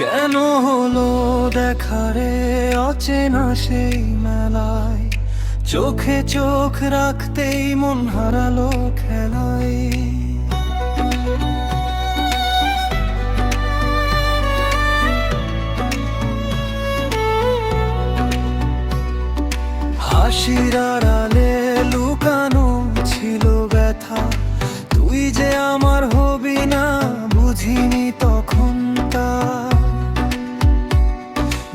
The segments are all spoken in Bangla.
কেন হলো দেখা রে অচেনা সেই মেলায়, চোখে চোখ রাখতেই মন হারালো খেলায়। হাসির আড়ালে লুকানো ছিল ব্যথা, তুই যে আমার হবি না বুঝিনি তখন তা।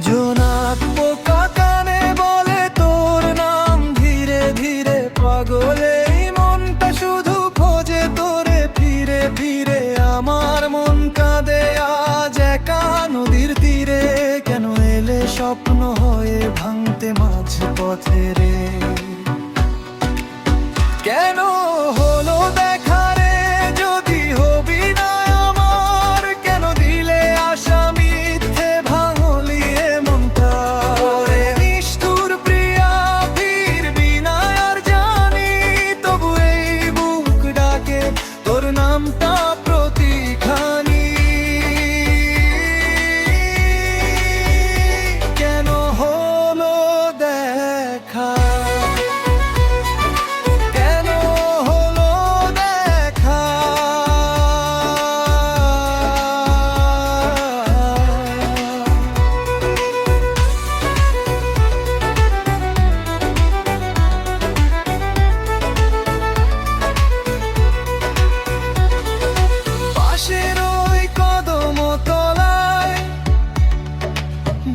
জোনাক পোকা কানে বলে তোর নাম, ধীরে ধীরে পাগলে এই মনটা শুধু খোঁজে তোরে ফিরে ফিরে। আমার মন কাঁদে আজ একা নদীর তীরে, কেন এলে স্বপ্ন হয়ে ভাঙতে মাঝ পথে রে। কেন হলো দেখা রে যদি হবি না আমার, কেন দিলে আশা মিথ্যে ভাঙলি মনটা। ওরে নিষ্ঠুর প্রিয়া ফিরবি না আর জানি, তবু এই বুক ডাকে তোর নামটা প্রতিখানি। কেন হলো দেখা,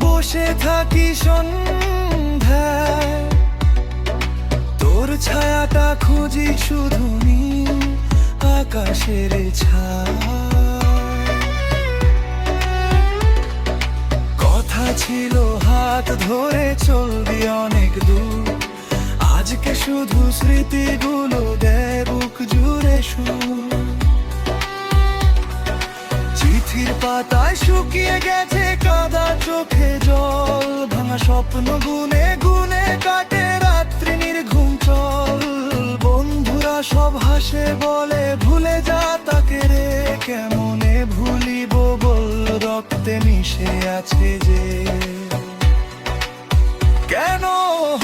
বসে থাকি সন্ধ্যায়, তোর ছায়াটা খুঁজি শুধু নীল আকাশের ছায়। কথা ছিল হাত ধরে চলবি অনেক দূর, আজকে শুধু স্মৃতিগুলো দেয় বুক জুড়ে সুর। চিঠির পাতায় শুকিয়ে গেছে কাদা চোখে জল, ভাঙা স্বপ্ন গুনে গুনে কাটে রাত্রি নির্ঘুম চল। বন্ধুরা সব হাসে বলে ভুলে যা তাকে রে, কেমনে ভুলিব বল রক্তে মিশে আছে যে। কেন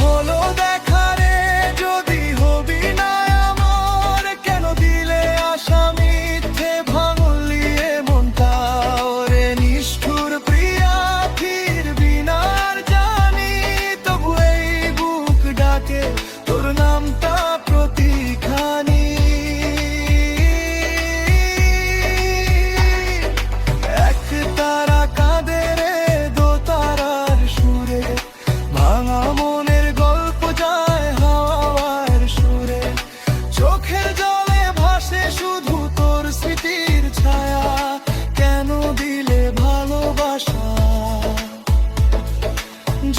হলো দেখা রে যদি হবি না আমার, কেন দিলে আশা মিথ্যে ভাঙলি মনটা। ওরে নিষ্ঠুর প্রিয়া ফিরবি না আর জানি, তবু এই বুক ডাকে তোর নামটা প্রতিখানি। এক তারা কাঁদে রে দো তারার সুরে, ভাঙা মনের গল্প যায় হাওয়ার সুরে। চোখের জলে ভাসে শুধু তোর স্মৃতির ছায়া, কেন দিলে ভালোবাসা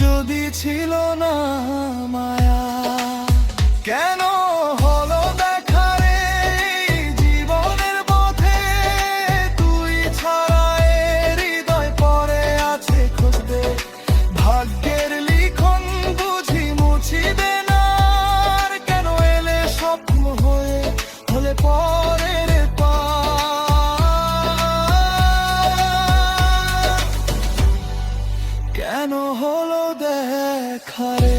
যদি ছিল না মায়া। কেন হলো দেখা রে জীবনের পথে, তুই ছাড়া এ হৃদয় পড়ে আছে খুঁজতে। ভাগ্যের লিখন বুঝি মুছিবে না, কেন এলে স্বপ্ন হয়ে হলে পরের পা। কেন হলো দেখা রে।